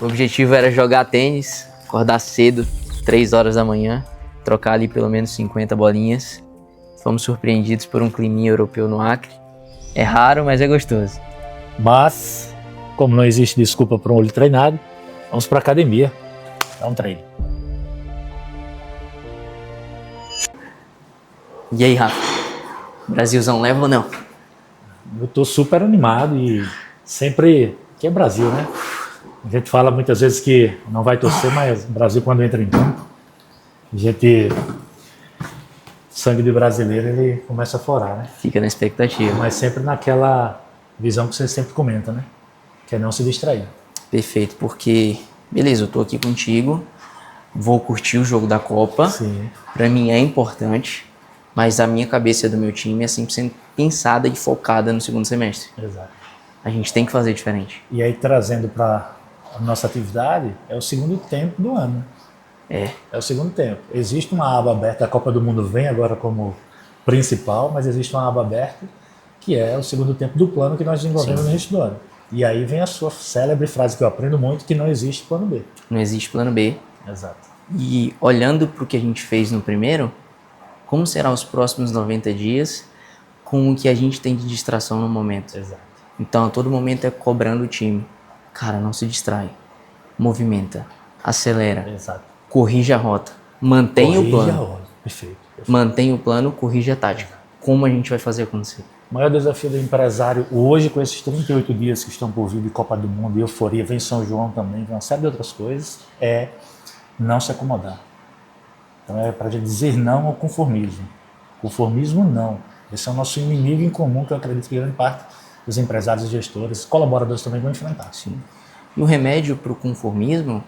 O objetivo era jogar tênis, acordar cedo, 3 horas da manhã, trocar ali pelo menos 50 bolinhas. Fomos surpreendidos por um climinha europeu no Acre. É raro, mas é gostoso. Mas, como não existe desculpa para um olho treinado, vamos para academia, dar um treino. E aí, Rafa? Brasilzão leva ou não? Eu tô super animado e sempre... que é Brasil, né? A gente fala muitas vezes que não vai torcer, mas o Brasil quando entra em campo, a gente... sangue de brasileiro, ele começa a florar, né? Fica na expectativa. Mas sempre naquela visão que você sempre comenta, né? Que é não se distrair. Perfeito, porque... beleza, eu tô aqui contigo, vou curtir o jogo da Copa. Sim. Pra mim é importante, mas a minha cabeça do meu time é 100% pensada e focada no segundo semestre. Exato. A gente tem que fazer diferente. E aí, trazendo para a nossa atividade, é o segundo tempo do ano. É o segundo tempo. Existe uma aba aberta, a Copa do Mundo vem agora como principal, mas existe uma aba aberta que é o segundo tempo do plano que nós desenvolvemos no início do ano. E aí vem a sua célebre frase que eu aprendo muito, que não existe plano B. Não existe plano B. Exato. E olhando para o que a gente fez no primeiro, como serão os próximos 90 dias com o que a gente tem de distração no momento? Exato. Então, a todo momento é cobrando o time. Cara, não se distrai. Movimenta. Acelera. Exato. Corrige a rota. Mantenha o plano. A hora. Perfeito. Mantenha o plano, corrige a tática. Como a gente vai fazer acontecer? O maior desafio do empresário hoje, com esses 38 dias que estão por vir de Copa do Mundo e euforia, vem São João também, vem uma série de outras coisas, é não se acomodar. Então é para dizer não ao conformismo. Conformismo não. Esse é o nosso inimigo em comum, que eu acredito que grande parte dos empresários e gestores, colaboradores também vão enfrentar. Sim. E o remédio para o conformismo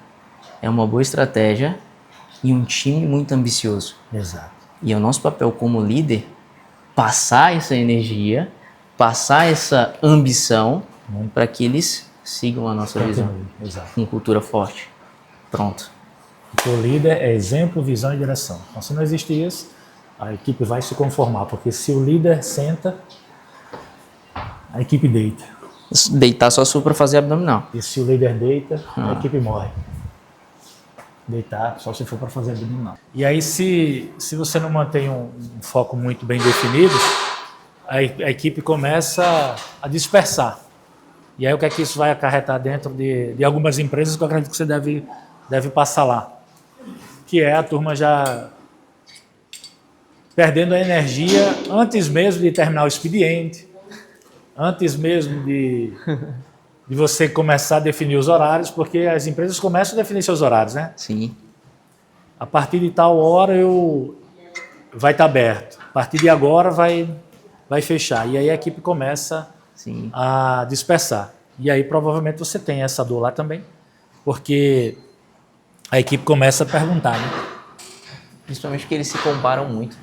é uma boa estratégia e um time muito ambicioso. Exato. E é o nosso papel como líder passar essa energia, passar essa ambição para que eles sigam a nossa visão. Exato. Com cultura forte. Pronto. Porque o líder é exemplo, visão e direção. Então, se não existe isso, a equipe vai se conformar, porque se o líder senta, a equipe deita. Deitar só para fazer abdominal. E se o líder deita, a equipe morre. Deitar só se for para fazer abdominal. E aí, se você não mantém um foco muito bem definido, a equipe começa a dispersar. E aí, o que é que isso vai acarretar dentro de algumas empresas que eu acredito que você deve passar lá? Que é a turma já perdendo a energia antes mesmo de terminar o expediente, antes mesmo de você começar a definir os horários, porque as empresas começam a definir seus horários, né? Sim. A partir de tal hora vai estar aberto, a partir de agora vai fechar. E aí a equipe começa Sim. a dispersar. E aí provavelmente você tem essa dor lá também, porque a equipe começa a perguntar, né? Principalmente porque eles se comparam muito.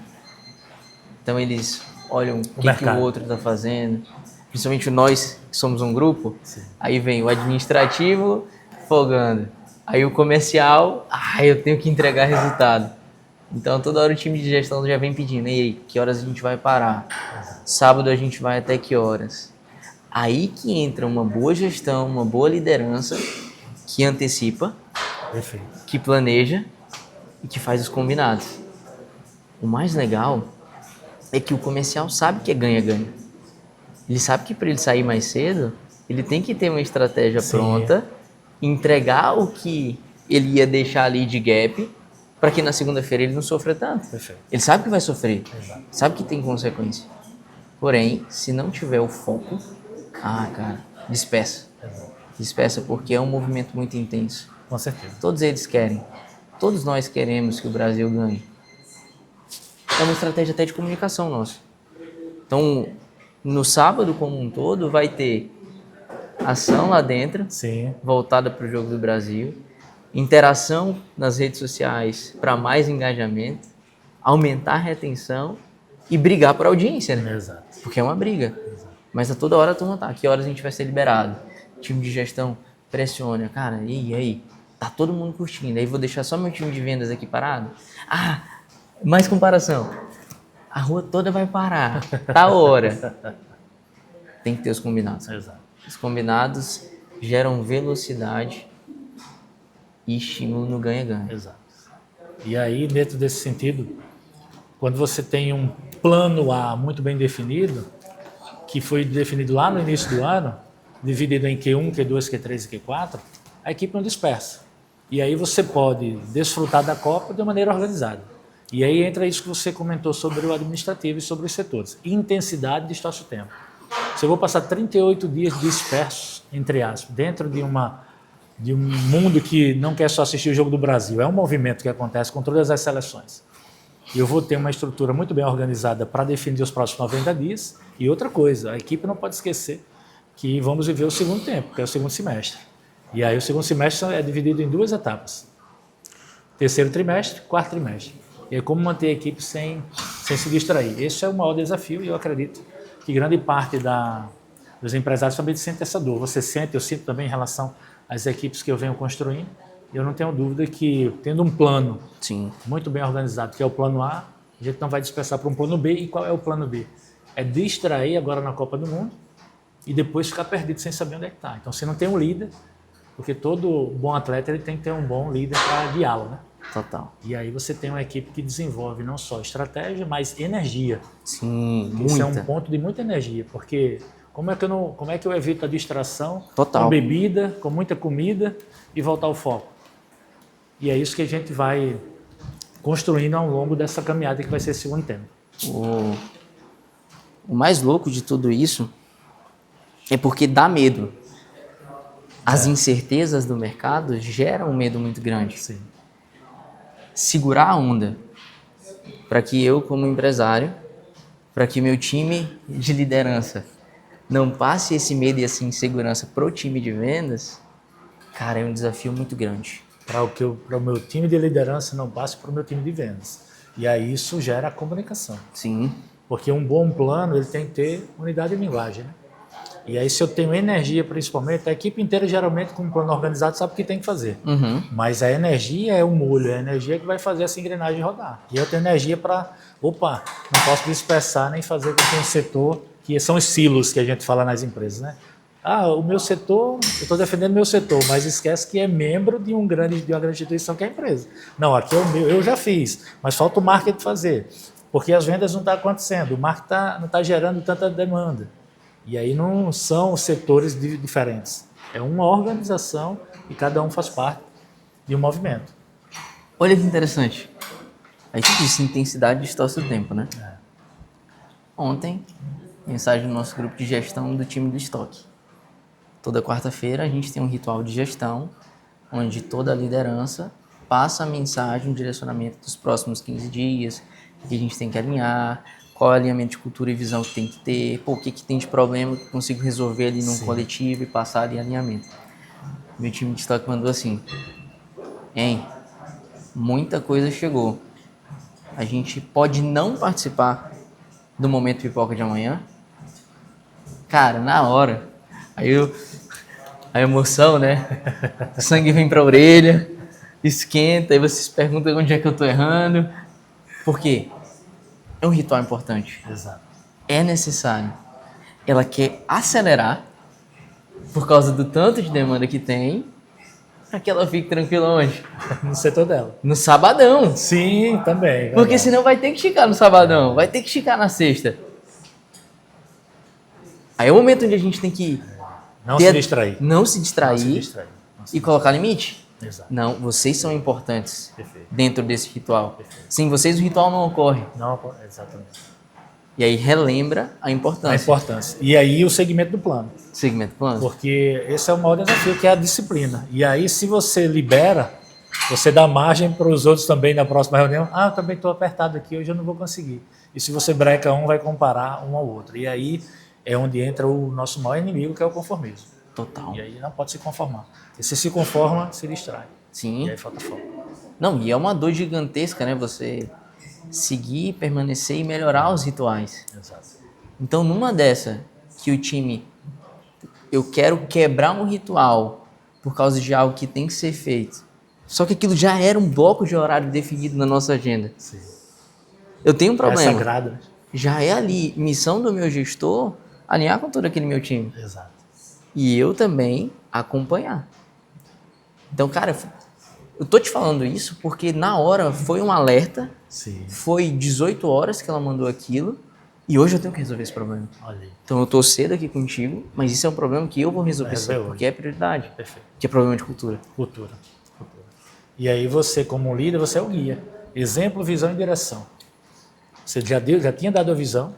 Então eles olham o que o outro está fazendo. Principalmente nós, que somos um grupo. Sim. Aí vem o administrativo folgando. Aí o comercial, eu tenho que entregar resultado. Então toda hora o time de gestão já vem pedindo, e aí, que horas a gente vai parar? Sábado a gente vai até que horas? Aí que entra uma boa gestão, uma boa liderança, que antecipa, perfeito, que planeja e que faz os combinados. O mais legal é que o comercial sabe que é ganha-ganha. Ele sabe que para ele sair mais cedo, ele tem que ter uma estratégia pronta, entregar o que ele ia deixar ali de gap, para que na segunda-feira ele não sofra tanto. Perfeito. Ele sabe que vai sofrer, exato, sabe que tem consequência. Porém, se não tiver o foco, cara, dispersa. exato, Dispersa porque é um movimento muito intenso. Com certeza. Todos eles querem. Todos nós queremos que o Brasil ganhe. É uma estratégia até de comunicação nossa. Então, no sábado como um todo, vai ter ação lá dentro, sim, voltada para o jogo do Brasil, interação nas redes sociais para mais engajamento, aumentar a retenção e brigar por audiência, né? Exato. Porque é uma briga. Exato. Mas a toda hora a turma tá. Que horas a gente vai ser liberado? Time de gestão pressiona. Cara, e aí? Tá todo mundo curtindo. Aí vou deixar só meu time de vendas aqui parado? Mais comparação. A rua toda vai parar. Tá hora. Tem que ter os combinados. Exato. Os combinados geram velocidade e estímulo no ganha-ganha. Exato. E aí, dentro desse sentido, quando você tem um plano A muito bem definido, que foi definido lá no início do ano, dividido em Q1, Q2, Q3 e Q4, a equipe não dispersa. E aí você pode desfrutar da Copa de maneira organizada. E aí entra isso que você comentou sobre o administrativo e sobre os setores. Intensidade distorce o tempo. Se eu vou passar 38 dias dispersos, entre aspas, dentro de um mundo que não quer só assistir o Jogo do Brasil, é um movimento que acontece com todas as seleções. E eu vou ter uma estrutura muito bem organizada para definir os próximos 90 dias. E outra coisa, a equipe não pode esquecer que vamos viver o segundo tempo, que é o segundo semestre. E aí o segundo semestre é dividido em 2 etapas. Terceiro trimestre, quarto trimestre. E é como manter a equipe sem se distrair. Esse é o maior desafio e eu acredito que grande parte dos empresários também sente essa dor. Você sente, eu sinto também em relação às equipes que eu venho construindo. Eu não tenho dúvida que, tendo um plano muito bem organizado, que é o plano A, a gente não vai dispersar para um plano B. E qual é o plano B? É distrair agora na Copa do Mundo e depois ficar perdido sem saber onde é que está. Então, você não tem um líder, porque todo bom atleta ele tem que ter um bom líder para guiá-lo, né? Total. E aí você tem uma equipe que desenvolve não só estratégia, mas energia. Sim, Isso muita. é um ponto de muita energia, porque como é que eu evito a distração Total. com bebida, com muita comida e voltar ao foco? E é isso que a gente vai construindo ao longo dessa caminhada que vai ser esse segundo tempo. O mais louco de tudo isso é porque dá medo. As incertezas do mercado geram um medo muito grande. Sim. Segurar a onda para que eu, como empresário, para que meu time de liderança não passe esse medo e essa insegurança para o time de vendas, cara, é um desafio muito grande. Para o meu time de liderança não passe para o meu time de vendas. E aí isso gera a comunicação. Sim. Porque um bom plano ele tem que ter unidade de linguagem, né? E aí se eu tenho energia principalmente, a equipe inteira geralmente com um plano organizado sabe o que tem que fazer. Uhum. Mas a energia é o molho, é a energia que vai fazer essa engrenagem rodar. E eu tenho energia para, não posso dispersar nem fazer com que um setor, que são os silos que a gente fala nas empresas, né? O meu setor, eu estou defendendo meu setor, mas esquece que é membro de uma grande instituição que é a empresa. Não, aqui é o meu, eu já fiz, mas falta o marketing fazer. Porque as vendas não estão acontecendo, o marketing não está gerando tanta demanda. E aí não são setores diferentes. É uma organização e cada um faz parte de um movimento. Olha que interessante. A gente disse intensidade distorce o tempo, né? Ontem, mensagem no nosso grupo de gestão do time do estoque. Toda quarta-feira a gente tem um ritual de gestão, onde toda a liderança passa a mensagem, um direcionamento dos próximos 15 dias, o que a gente tem que alinhar, qual é o alinhamento de cultura e visão que tem que ter, o que tem de problema que eu consigo resolver ali num coletivo e passar ali alinhamento. Meu time de estoque mandou assim, muita coisa chegou. A gente pode não participar do momento pipoca de amanhã? Cara, na hora, aí a emoção, né? O sangue vem pra orelha, esquenta, aí você se pergunta onde é que eu tô errando. Por quê? É um ritual importante. Exato. É necessário. Ela quer acelerar por causa do tanto de demanda que tem, para que ela fique tranquila onde? No setor dela. No sabadão. Sim, também. Porque senão vai ter que esticar no sabadão, vai ter que esticar na sexta. Aí é o momento onde a gente tem que se distrair. Não se distrair e colocar limite. Exato. Não, vocês são importantes. Perfeito. Dentro desse ritual. Perfeito. Sem vocês o ritual não ocorre. Não ocorre, exatamente. E aí relembra a importância. A importância. E aí o segmento do plano. Segmento do plano. Porque esse é o maior desafio, que é a disciplina. E aí se você libera, você dá margem para os outros também na próxima reunião. Eu também estou apertado aqui, hoje eu não vou conseguir. E se você breca vai comparar um ao outro. E aí é onde entra o nosso maior inimigo, que é o conformismo. Total. E aí não pode se conformar. Se você se conforma, se distrai. Sim. E aí falta foco. Não, e é uma dor gigantesca, né? Você seguir, permanecer e melhorar os rituais. Exato. Então, numa dessa, que o time... Eu quero quebrar um ritual por causa de algo que tem que ser feito. Só que aquilo já era um bloco de horário definido na nossa agenda. Sim. Eu tenho um problema. É sagrado, né? Já é ali, missão do meu gestor, alinhar com todo aquele meu time. Exato. E eu também acompanhar. Então, cara, Eu tô te falando isso porque na hora foi um alerta, Sim. foi 18 horas que ela mandou aquilo e hoje eu tenho que resolver esse problema. Olha aí. Então eu tô cedo aqui contigo, mas isso é um problema que eu vou resolver cedo, hoje. porque é prioridade. Perfeito. Que é problema de cultura. Cultura. E aí você, como líder, você é o guia. Exemplo, visão e direção. Você já tinha dado a visão,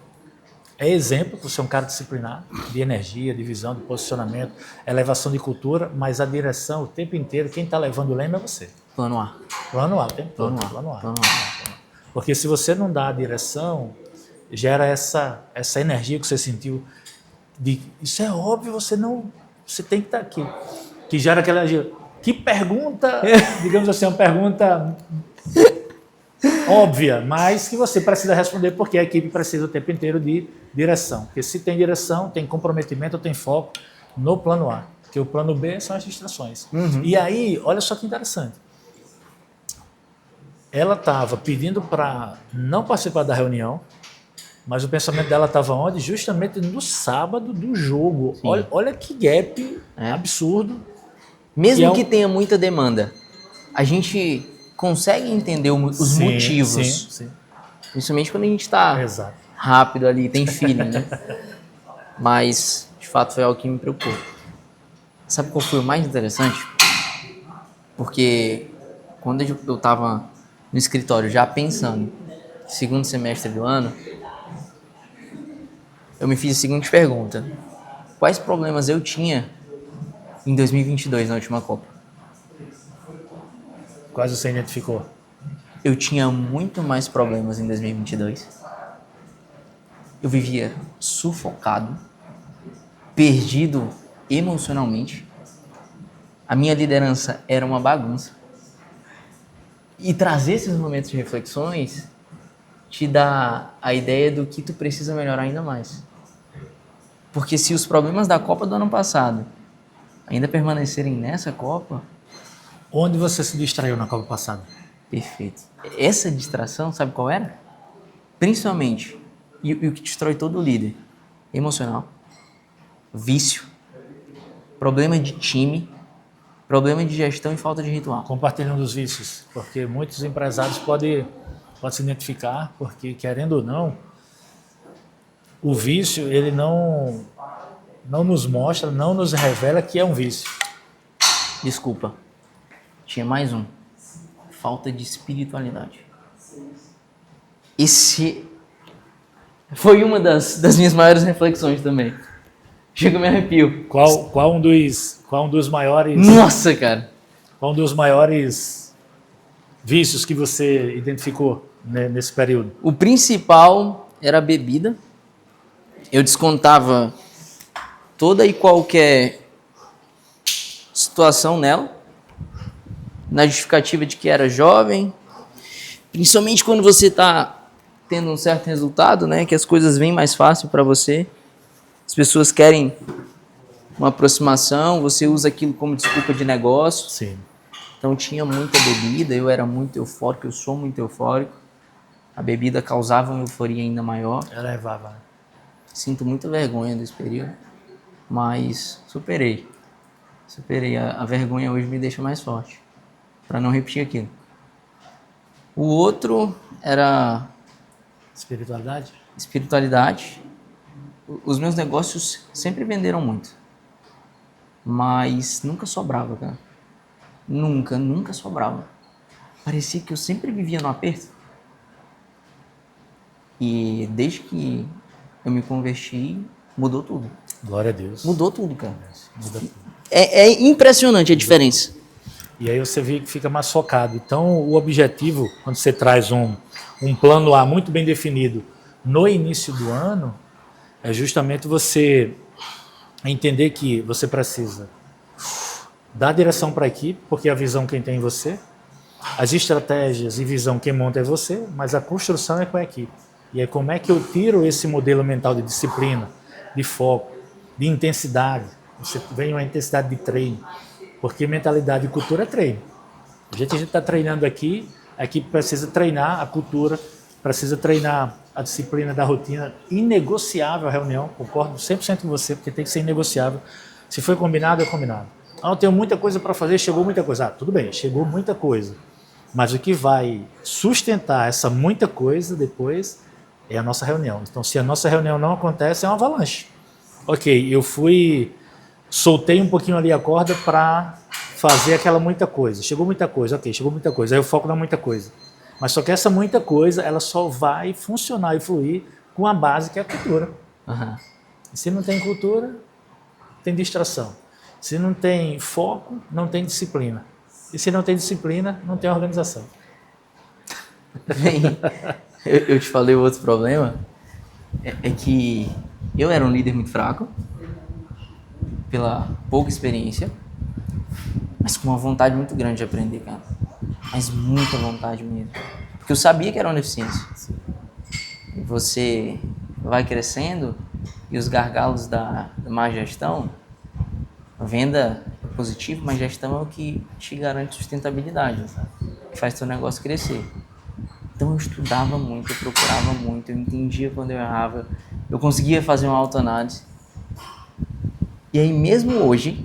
é exemplo, você é um cara disciplinado, de energia, de visão, de posicionamento, elevação de cultura, mas a direção, o tempo inteiro, quem está levando o leme é você. Plano A. Plano A, o tempo todo. Plano A. Porque se você não dá a direção, gera essa energia que você sentiu de isso é óbvio, você tem que estar aqui. Que gera aquela energia. Que pergunta, digamos assim, uma pergunta óbvia, mas que você precisa responder porque a equipe precisa o tempo inteiro de direção. Porque se tem direção, tem comprometimento, tem foco no plano A. Porque o plano B são as distrações. E aí, olha só que interessante. Ela estava pedindo para não participar da reunião, mas o pensamento dela estava onde? Justamente no sábado do jogo. Olha que gap absurdo. Mesmo que tenha muita demanda, a gente consegue entender os motivos. Sim. Principalmente quando a gente está rápido ali, tem feeling, né? Mas, de fato, foi algo que me preocupou. Sabe qual foi o mais interessante? Porque quando eu estava no escritório já pensando segundo semestre do ano, eu me fiz a seguinte pergunta: quais problemas eu tinha em 2022 na última Copa? Quais você identificou? Eu tinha muito mais problemas em 2022. Eu vivia sufocado, perdido emocionalmente. A minha liderança era uma bagunça. E trazer esses momentos de reflexões te dá a ideia do que tu precisa melhorar ainda mais. Porque se os problemas da Copa do ano passado ainda permanecerem nessa Copa... Onde você se distraiu na Copa passada? Perfeito. Essa distração, sabe qual era? Principalmente, e o que destrói todo líder, emocional, vício, problema de time, problema de gestão e falta de ritual. Compartilhando dos vícios, porque muitos empresários podem se identificar, porque querendo ou não, o vício ele não nos mostra, não nos revela que é um vício. Desculpa, tinha mais um. Falta de espiritualidade. Esse foi uma das minhas maiores reflexões também. Chega a me arrepio. Qual um dos maiores... Nossa, cara! Qual um dos maiores vícios que você identificou nesse período? O principal era a bebida. Eu descontava toda e qualquer situação nela, na justificativa de que era jovem, principalmente quando você está tendo um certo resultado, né, que as coisas vêm mais fácil para você, as pessoas querem uma aproximação, você usa aquilo como desculpa de negócio. Sim. Então tinha muita bebida, eu era muito eufórico, eu sou muito eufórico, a bebida causava uma euforia ainda maior. Elevava, né? Sinto muita vergonha desse período, mas superei. A vergonha hoje me deixa mais forte, para não repetir aquilo. O outro era... Espiritualidade. Os meus negócios sempre venderam muito, mas nunca sobrava, cara. Nunca sobrava. Parecia que eu sempre vivia no aperto. E desde que eu me converti, mudou tudo. Glória a Deus. Mudou tudo, cara. Muda tudo. É impressionante a diferença. E aí você vê que fica mais focado. Então, o objetivo, quando você traz um plano A muito bem definido no início do ano, é justamente você entender que você precisa dar direção para a equipe, porque a visão quem tem é você, as estratégias e visão quem monta é você, mas a construção é com a equipe. E aí como é que eu tiro esse modelo mental de disciplina, de foco, de intensidade? Você vem uma intensidade de treino, porque mentalidade e cultura é treino. A gente está treinando aqui, a equipe precisa treinar a cultura, precisa treinar a disciplina da rotina, inegociável a reunião, concordo 100% com você, porque tem que ser inegociável. Se foi combinado, é combinado. Eu tenho muita coisa para fazer, chegou muita coisa. Tudo bem, chegou muita coisa. Mas o que vai sustentar essa muita coisa depois é a nossa reunião. Então, se a nossa reunião não acontece, é uma avalanche. Ok, eu soltei um pouquinho ali a corda para fazer aquela muita coisa. Chegou muita coisa, ok, chegou muita coisa. Aí eu foco na muita coisa. Mas só que essa muita coisa, ela só vai funcionar e fluir com a base que é a cultura. Uhum. Se não tem cultura, tem distração. Se não tem foco, não tem disciplina. E se não tem disciplina, não tem organização. Bem, eu te falei o outro problema, é que eu era um líder muito fraco, pela pouca experiência, mas com uma vontade muito grande de aprender, cara. Mas muita vontade mesmo. Porque eu sabia que era uma deficiência. Você vai crescendo e os gargalos da má gestão, a venda é positivo, mas gestão é o que te garante sustentabilidade, que faz teu negócio crescer. Então eu estudava muito, eu procurava muito, eu entendia quando eu errava, eu conseguia fazer uma autoanálise. E aí mesmo hoje,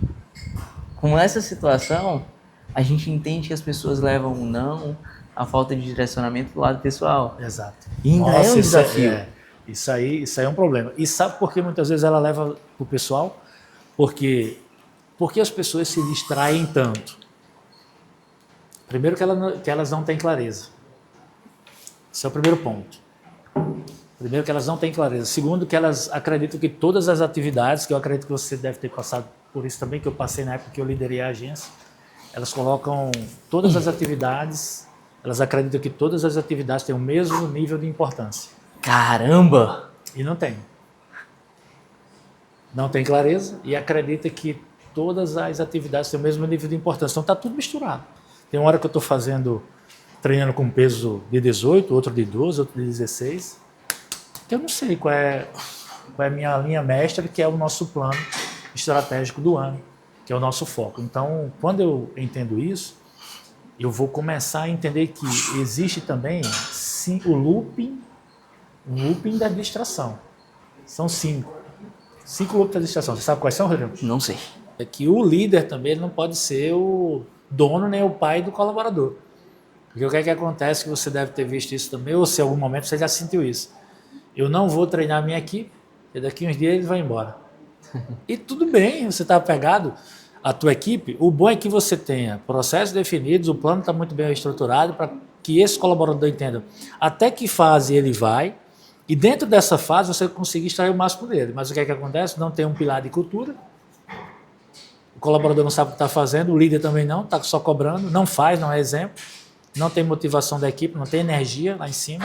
com essa situação, a gente entende que as pessoas levam o não, a falta de direcionamento do lado pessoal. Exato. E ainda é um desafio. Isso aí é um problema. E sabe por que muitas vezes ela leva para o pessoal? Porque as pessoas se distraem tanto. Primeiro que elas não têm clareza. Esse é o primeiro ponto. Primeiro que elas não têm clareza. Segundo que elas acreditam que todas as atividades, que eu acredito que você deve ter passado por isso também, que eu passei na época que eu liderei a agência, elas colocam todas as atividades, elas acreditam que todas as atividades têm o mesmo nível de importância. Caramba! E não tem. Não tem clareza e acredita que todas as atividades têm o mesmo nível de importância. Então está tudo misturado. Tem uma hora que eu estou treinando com peso de 18, outro de 12, outro de 16, que eu não sei qual é a minha linha mestra, que é o nosso plano estratégico do ano, que é o nosso foco. Então, quando eu entendo isso, eu vou começar a entender que existe também sim, o looping da distração. São 5 loops da distração. Você sabe quais são, Rodrigo? Não sei. É que o líder também ele não pode ser o dono nem o pai do colaborador. Porque o que é que acontece, que você deve ter visto isso também, ou se em algum momento você já sentiu isso. Eu não vou treinar a minha equipe, e daqui uns dias ele vai embora. E tudo bem, você está apegado à tua equipe. O bom é que você tenha processos definidos, o plano está muito bem estruturado para que esse colaborador entenda até que fase ele vai, e dentro dessa fase você conseguir extrair o máximo dele. Mas o que é que acontece? Não tem um pilar de cultura, o colaborador não sabe o que está fazendo, o líder também não, está só cobrando, não faz, não é exemplo, não tem motivação da equipe, não tem energia lá em cima.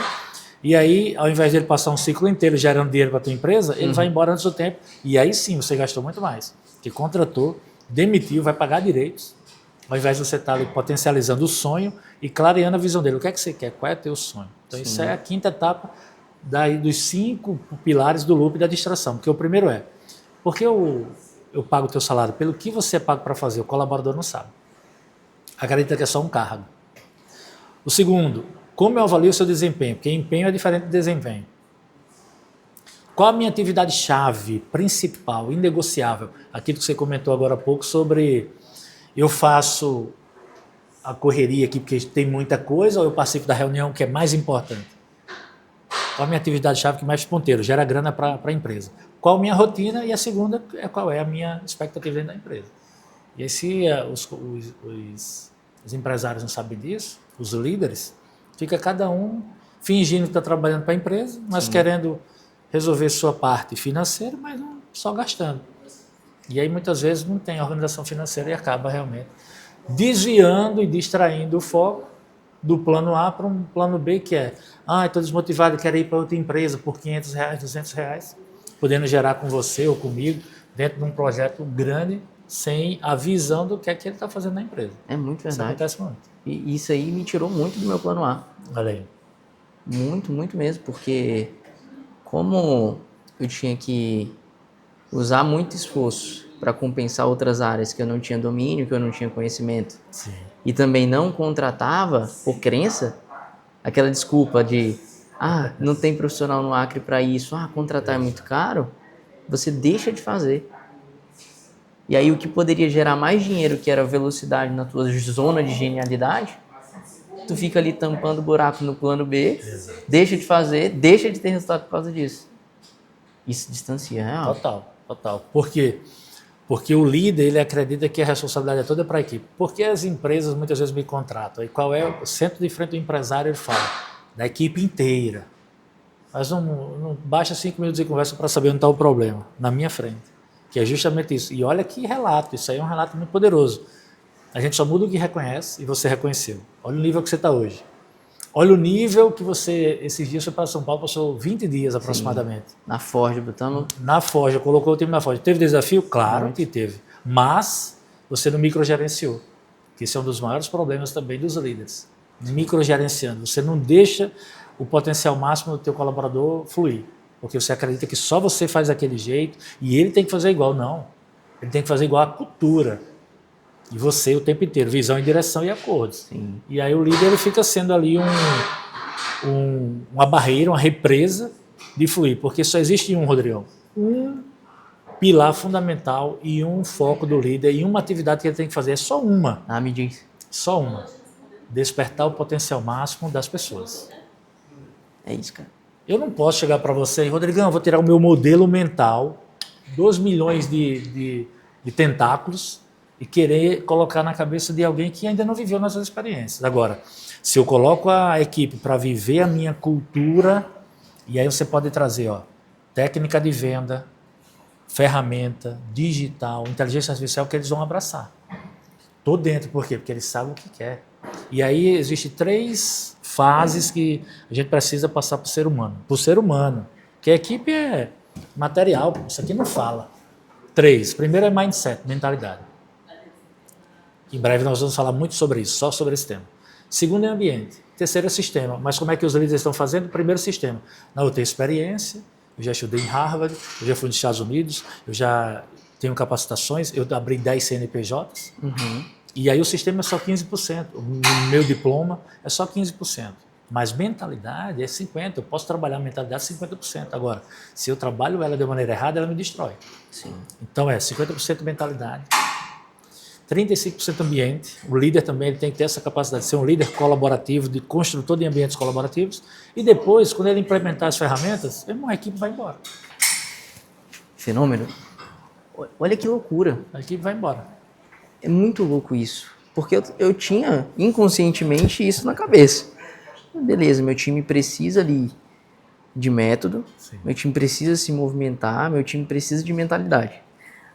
E aí, ao invés de ele passar um ciclo inteiro gerando dinheiro para a tua empresa, ele vai embora antes do tempo. E aí sim, você gastou muito mais. Porque contratou, demitiu, vai pagar direitos, ao invés de você estar ali potencializando o sonho e clareando a visão dele. O que é que você quer? Qual é o teu sonho? Então isso é a quinta etapa dos 5 pilares do loop da distração. Porque o primeiro é, por que eu pago o teu salário? Pelo que você é pago para fazer? O colaborador não sabe. Acredita que é só um cargo. O segundo, como eu avalio o seu desempenho? Porque empenho é diferente de desempenho. Qual a minha atividade-chave, principal, inegociável? Aquilo que você comentou agora há pouco sobre eu faço a correria aqui porque tem muita coisa ou eu participo da reunião que é mais importante? Qual a minha atividade-chave que mais ponteiro, gera grana para a empresa? Qual a minha rotina? E a segunda é qual é a minha expectativa dentro da empresa? E aí se os empresários não sabem disso, os líderes, fica cada um fingindo que está trabalhando para a empresa, mas querendo resolver sua parte financeira, mas não, só gastando. E aí muitas vezes não tem organização financeira e acaba realmente desviando e distraindo o foco do plano A para um plano B, que é, estou desmotivado, quero ir para outra empresa por R$500, R$200, podendo gerar com você ou comigo, dentro de um projeto grande, sem a visão do que é que ele está fazendo na empresa. É muito verdade. Isso acontece muito. E isso aí me tirou muito do meu plano A. Olha aí. Muito, muito mesmo, porque como eu tinha que usar muito esforço para compensar outras áreas que eu não tinha domínio, que eu não tinha conhecimento, Sim. E também não contratava, por crença, aquela desculpa de não tem profissional no Acre para isso, contratar é muito caro, você deixa de fazer. E aí o que poderia gerar mais dinheiro, que era velocidade na tua zona de genialidade, tu fica ali tampando buraco no plano B, deixa de fazer, deixa de ter resultado por causa disso. Isso distancia, real. Total. Por quê? Porque o líder, ele acredita que a responsabilidade é toda para a equipe. Porque as empresas muitas vezes me contratam. E qual é o centro de frente do empresário? Ele fala, da equipe inteira. Mas não baixa 5 minutos de conversa para saber onde está o problema. Na minha frente. Que é justamente isso. E olha que relato, isso aí é um relato muito poderoso. A gente só muda o que reconhece e você reconheceu. Olha o nível que você está hoje. Olha o nível que você, esses dias foi para São Paulo, passou 20 dias aproximadamente. Sim. Na Forja, botando... Na Forja, colocou o time na Forja. Teve desafio? Claro que teve. Mas você não microgerenciou. Que esse é um dos maiores problemas também dos líderes. Microgerenciando. Você não deixa o potencial máximo do teu colaborador fluir. Porque você acredita que só você faz daquele jeito e ele tem que fazer igual. Não. Ele tem que fazer igual à cultura. E você o tempo inteiro, visão e direção e acordos. Sim. E aí o líder ele fica sendo ali uma barreira, uma represa de fluir. Porque só existe Rodrigão, um pilar fundamental e um foco do líder e uma atividade que ele tem que fazer. É só uma. Ah, me diz. Só uma. Despertar o potencial máximo das pessoas. É isso, cara. Eu não posso chegar para você e, Rodrigão, eu vou tirar o meu modelo mental, 2 milhões de tentáculos, e querer colocar na cabeça de alguém que ainda não viveu nossas experiências. Agora, se eu coloco a equipe para viver a minha cultura, e aí você pode trazer técnica de venda, ferramenta, digital, inteligência artificial, que eles vão abraçar. Estou dentro, por quê? Porque eles sabem o que quer. E aí existem 3 fases que a gente precisa passar para o ser humano. Para o ser humano, que a equipe é material, isso aqui não fala. 3. Primeiro é mindset, mentalidade. Em breve nós vamos falar muito sobre isso, só sobre esse tema. Segundo é ambiente. Terceiro é sistema. Mas como é que os líderes estão fazendo? Primeiro, sistema. Não, eu tenho experiência, eu já estudei em Harvard, eu já fui nos Estados Unidos, eu já tenho capacitações, eu abri 10 CNPJs, e aí o sistema é só 15%. O meu diploma é só 15%. Mas mentalidade é 50%. Eu posso trabalhar a mentalidade 50%. Agora, se eu trabalho ela de maneira errada, ela me destrói. Sim. Então é 50% mentalidade, 35% ambiente. O líder também ele tem que ter essa capacidade de ser um líder colaborativo, de construtor de ambientes colaborativos. E depois, quando ele implementar as ferramentas, a equipe vai embora. Fenômeno. Olha que loucura. A equipe vai embora. É muito louco isso. Porque eu tinha inconscientemente isso na cabeça. Beleza, meu time precisa ali de método, sim, meu time precisa se movimentar, meu time precisa de mentalidade.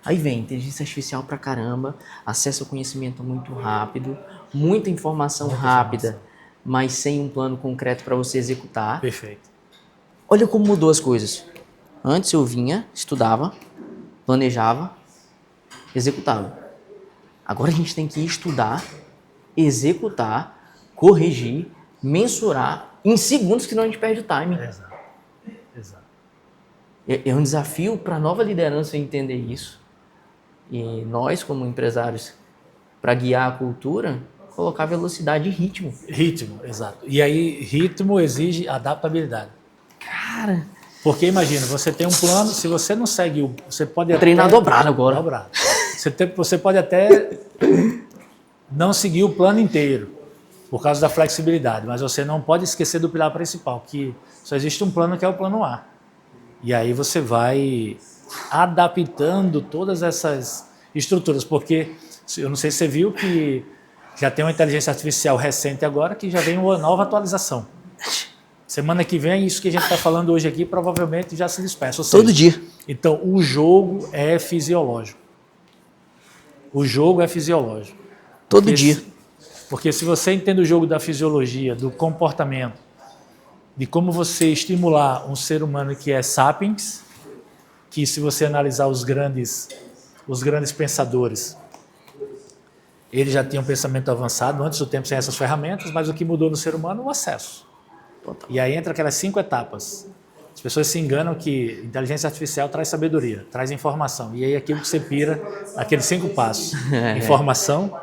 Aí vem inteligência artificial pra caramba, acesso ao conhecimento muito rápido, muita informação rápida, mas sem um plano concreto para você executar. Perfeito. Olha como mudou as coisas. Antes eu vinha, estudava, planejava, executava. Agora a gente tem que estudar, executar, corrigir, mensurar em segundos, que não a gente perde o timing. Exato. É um desafio para a nova liderança entender isso. E nós, como empresários, para guiar a cultura, colocar velocidade e ritmo. Ritmo, exato. E aí, ritmo exige adaptabilidade. Cara... Porque imagina, você tem um plano, se você não segue, você pode treinar dobrado agora. Dobrado. Você pode até não seguir o plano inteiro, por causa da flexibilidade, mas você não pode esquecer do pilar principal, que só existe um plano que é o plano A. E aí você vai adaptando todas essas estruturas, porque eu não sei se você viu que já tem uma inteligência artificial recente agora que já vem uma nova atualização. Semana que vem, isso que a gente está falando hoje aqui provavelmente já se dispersa. Todo dia. Então, o jogo é fisiológico. O jogo é fisiológico. Todo dia. Porque se você entende o jogo da fisiologia, do comportamento, de como você estimular um ser humano que é sapiens, que se você analisar os grandes pensadores, eles já tinham um pensamento avançado antes do tempo sem essas ferramentas, mas o que mudou no ser humano é o acesso. E aí entra aquelas 5 etapas. As pessoas se enganam que inteligência artificial traz sabedoria, traz informação. E aí aquilo que você pira, aqueles 5 passos. Informação,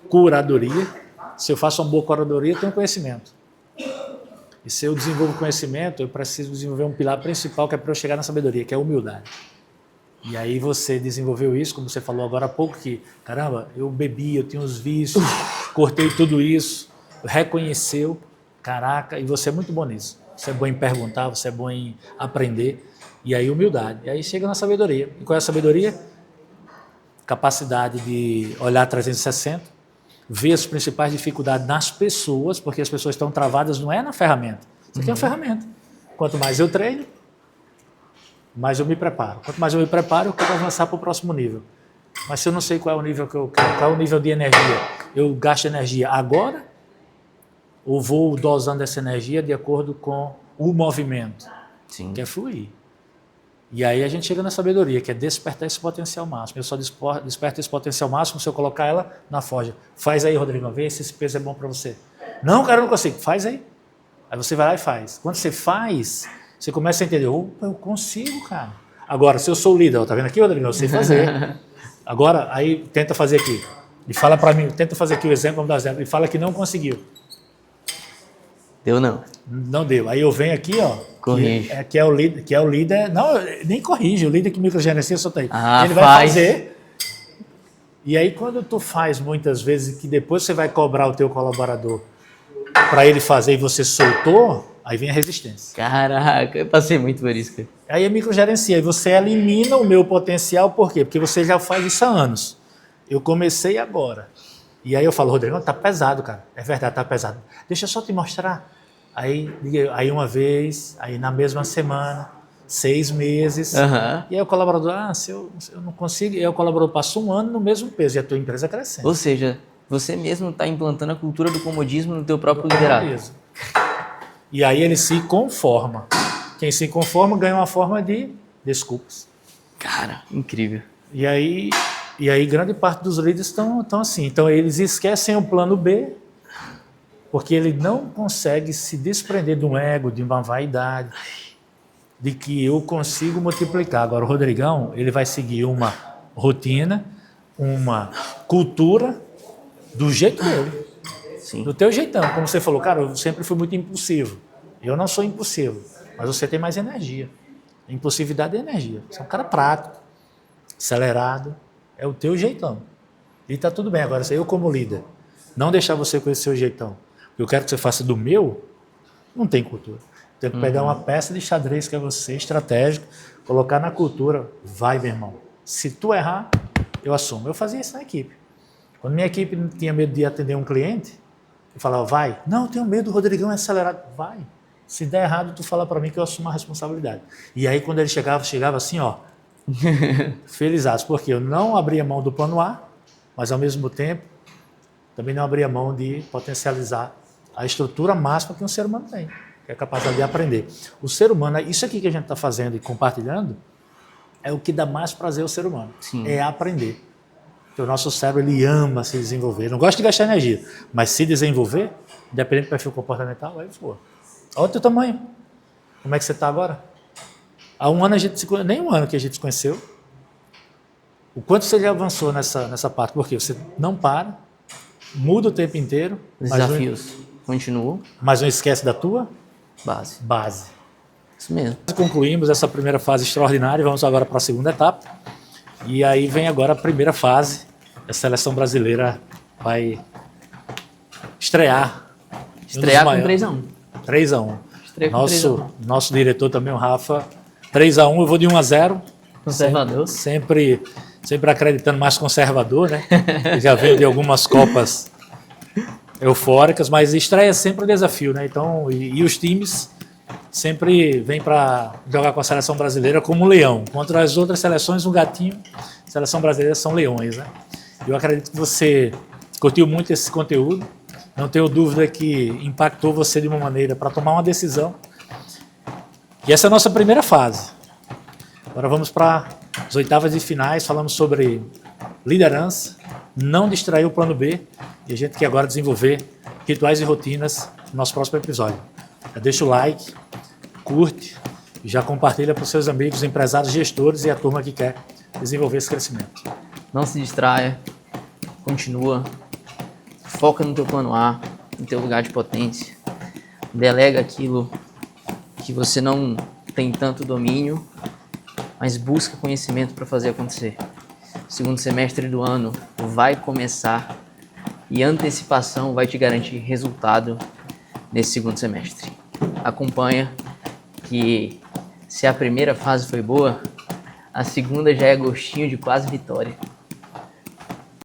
curadoria. Se eu faço uma boa curadoria, eu tenho conhecimento. E se eu desenvolvo conhecimento, eu preciso desenvolver um pilar principal que é para eu chegar na sabedoria, que é a humildade. E aí você desenvolveu isso, como você falou agora há pouco, que, caramba, eu bebi, eu tinha os vícios, cortei tudo isso, reconheceu, caraca, e você é muito bom nisso. Você é bom em perguntar, você é bom em aprender, e aí humildade. E aí chega na sabedoria. E qual é a sabedoria? Capacidade de olhar 360, ver as principais dificuldades nas pessoas, porque as pessoas estão travadas, não é na ferramenta. Isso aqui é uma ferramenta. Quanto mais eu treino, mais eu me preparo. Quanto mais eu me preparo, eu quero avançar para o próximo nível. Mas se eu não sei qual é o nível que eu quero, qual é o nível de energia, eu gasto energia agora ou vou dosando essa energia de acordo com o movimento, que é fluir. E aí a gente chega na sabedoria, que é despertar esse potencial máximo. Eu só desperto esse potencial máximo se eu colocar ela na forja. Faz aí, Rodrigo, vê se esse peso é bom para você. Não, cara, eu não consigo. Faz aí. Aí você vai lá e faz. Quando você faz, você começa a entender, opa, eu consigo, cara. Agora, se eu sou o líder, ó, tá vendo aqui, Rodrigo? Eu sei fazer. Agora, aí tenta fazer aqui. E fala para mim, tenta fazer aqui o exemplo, vamos dar exemplo. E fala que não conseguiu. Deu não. Não deu. Aí eu venho aqui, ó. Corrige. Que é o líder. Não, nem corrige. O líder que microgerencia só tem. Ele vai fazer. E aí, quando tu faz muitas vezes, que depois você vai cobrar o teu colaborador para ele fazer e você soltou, aí vem a resistência. Caraca, eu passei muito por isso, cara. Aí é microgerencia. E você elimina o meu potencial, por quê? Porque você já faz isso há anos. Eu comecei agora. E aí eu falo, Rodrigo, tá pesado, cara. É verdade, tá pesado. Deixa eu só te mostrar. Aí uma vez, aí na mesma semana, 6 meses. E aí o colaborador, se eu não consigo. E aí o colaborador passa 1 ano no mesmo peso e a tua empresa crescendo. Ou seja, você mesmo está implantando a cultura do comodismo no teu próprio liderado. E aí ele se conforma. Quem se conforma ganha uma forma de desculpas. Cara, incrível. E aí grande parte dos líderes estão assim. Então eles esquecem o plano B, porque ele não consegue se desprender de um ego, de uma vaidade, de que eu consigo multiplicar. Agora o Rodrigão, ele vai seguir uma rotina, uma cultura do jeito dele. Sim. Do teu jeitão. Como você falou, cara, eu sempre fui muito impulsivo. Eu não sou impulsivo, mas você tem mais energia. Impulsividade é energia. Você é um cara prático, acelerado. É o teu jeitão. E tá tudo bem. Agora, eu como líder, não deixar você com esse seu jeitão, eu quero que você faça do meu, não tem cultura. Tem que pegar uma peça de xadrez que é você, estratégico, colocar na cultura. Vai, meu irmão. Se tu errar, eu assumo. Eu fazia isso na equipe. Quando minha equipe tinha medo de atender um cliente, eu falava, vai. Não, eu tenho medo, o Rodrigão é acelerado. Vai. Se der errado, tu fala para mim que eu assumo a responsabilidade. E aí, quando ele chegava assim, ó, felizados, porque eu não abria mão do plano A, mas ao mesmo tempo também não abria mão de potencializar a estrutura máxima que um ser humano tem, que é a capacidade de aprender. O ser humano, isso aqui que a gente está fazendo e compartilhando, é o que dá mais prazer ao ser humano. Sim. É aprender. Porque o nosso cérebro, ele ama se desenvolver. Não gosta de gastar energia, mas se desenvolver, independente do perfil comportamental, aí for. Olha o teu tamanho. Como é que você está agora? Há 1 ano nem 1 ano que a gente se conheceu. O quanto você já avançou nessa parte? Porque você não para, muda o tempo inteiro. Os desafios continuam. Mas não esquece da tua base. Isso mesmo. Concluímos essa primeira fase extraordinária, vamos agora para a segunda etapa. E aí vem agora a primeira fase. A seleção brasileira vai estrear. Estrear com 3-1. 3-1. Nosso diretor também, o Rafa. 3-1, eu vou de 1-0. Conservador. Sempre acreditando mais conservador, né? Já veio de algumas Copas eufóricas, mas estreia é sempre um desafio, né? Então, e os times sempre vêm para jogar com a seleção brasileira como um leão. Contra as outras seleções, um gatinho. A seleção brasileira são leões, né? Eu acredito que você curtiu muito esse conteúdo. Não tenho dúvida que impactou você de uma maneira para tomar uma decisão. E essa é a nossa primeira fase. Agora vamos para as oitavas de finais. Falamos sobre liderança, não distrair o plano B. E a gente quer agora desenvolver rituais e rotinas no nosso próximo episódio. Já deixa o like, curte e já compartilha para os seus amigos, empresários, gestores e a turma que quer desenvolver esse crescimento. Não se distraia, continua, foca no teu plano A, no teu lugar de potência, delega aquilo que você não tem tanto domínio, mas busca conhecimento para fazer acontecer. O segundo semestre do ano vai começar e antecipação vai te garantir resultado nesse segundo semestre. Acompanha que se a primeira fase foi boa, a segunda já é gostinho de quase vitória.